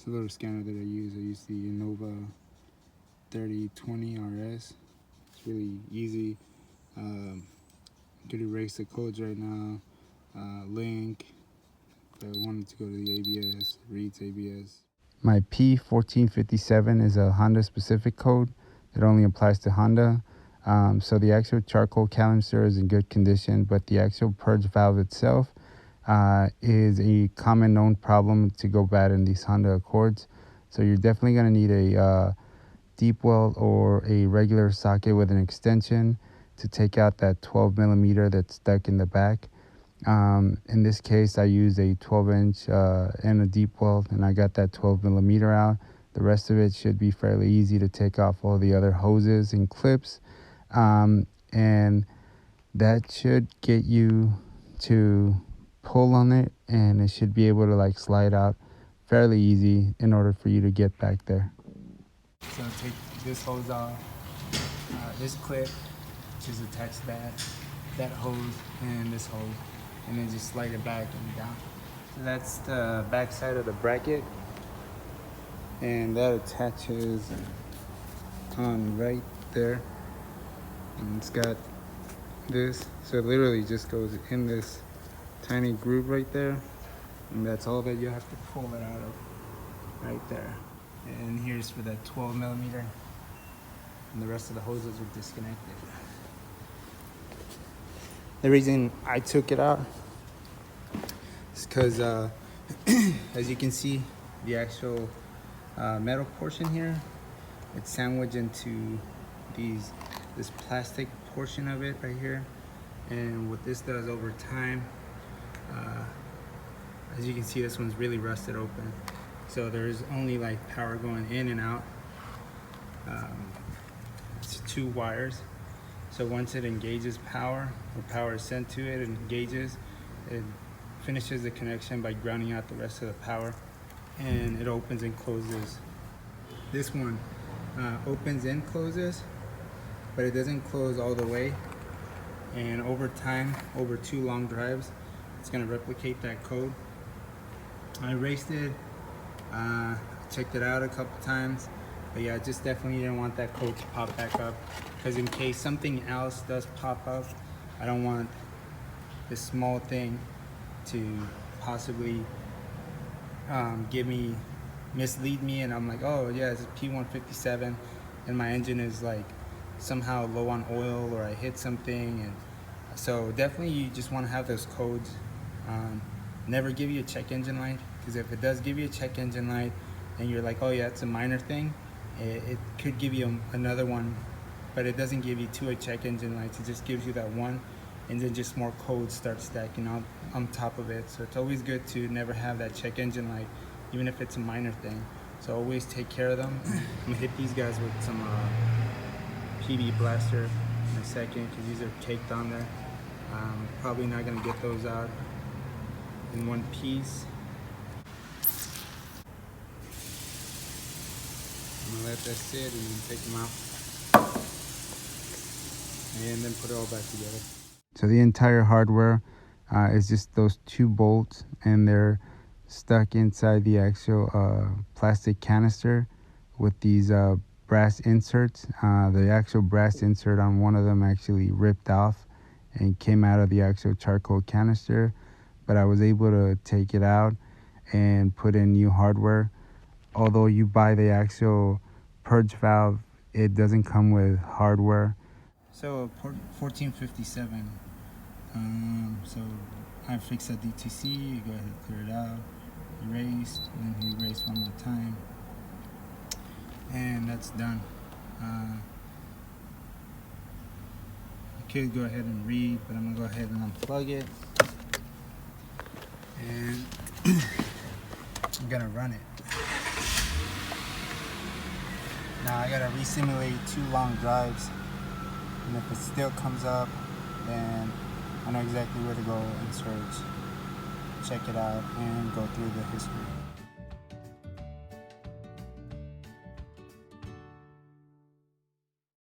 It's a little scanner that I use. I use the Innova 3020 RS. It's really easy. Could erase the codes right now. Link. If I wanted to go to the ABS, reads ABS. My P1457 is a Honda specific code. It only applies to Honda. So the actual charcoal canister is in good condition, but the actual purge valve itself is a common known problem to go bad in these Honda Accords. So you're definitely going to need a deep well or a regular socket with an extension to take out that 12 millimeter that's stuck in the back. In this case, I used a 12-inch and a deep well, and I got that 12 millimeter out. The rest of it should be fairly easy to take off all the other hoses and clips. And that should get you to pull on it, and it should be able to like slide out fairly easy in order for you to get back there. So take this hose off, this clip, which is attached to that hose, and this hose, and then just slide it back and down. So that's the back side of the bracket, and that attaches on right there, and it's got this, so it literally just goes in this tiny groove right there, and that's all that you have to pull it out of right there. And here's for that 12 millimeter, and the rest of the hoses are disconnected. The reason I took it out is because as you can see, the actual metal portion here, it's sandwiched into this plastic portion of it right here. And what this does over time, as you can see, this one's really rusted open. So there's only like power going in and out. It's 2 wires. So once it engages power, or power is sent to it, it engages, it finishes the connection by grounding out the rest of the power, and it opens and closes. This one opens and closes, but it doesn't close all the way. And over time, over 2 long drives, it's gonna replicate that code. I erased it, checked it out a couple times, but yeah, just definitely didn't want that code to pop back up, because in case something else does pop up, I don't want this small thing to possibly mislead me, and I'm like, oh yeah, it's a P1457, and my engine is like somehow low on oil, or I hit something. And so definitely you just want to have those codes. Never give you a check engine light, because if it does give you a check engine light and you're like, oh yeah, it's a minor thing, it could give you another one, but it doesn't give you 2 check engine lights. It just gives you that one, and then just more codes start stacking on top of it. So it's always good to never have that check engine light, even if it's a minor thing. So always take care of them. I'm gonna hit these guys with some PD blaster in a second, because these are caked on there. Probably not gonna get those out in one piece. I'm gonna let that sit and then take them out, and then put it all back together. So the entire hardware is just those 2 bolts, and they're stuck inside the actual plastic canister with these brass inserts. The actual brass insert on one of them actually ripped off and came out of the actual charcoal canister, but I was able to take it out and put in new hardware. Although you buy the actual purge valve, it doesn't come with hardware. So 1457, so I fixed the DTC, you go ahead and clear it out, erase, and then erase one more time, and that's done. You could go ahead and read, but I'm gonna go ahead and unplug it, and I'm gonna run it. Now I gotta re-simulate 2 long drives, and if it still comes up, then I know exactly where to go and search, check it out, and go through the history.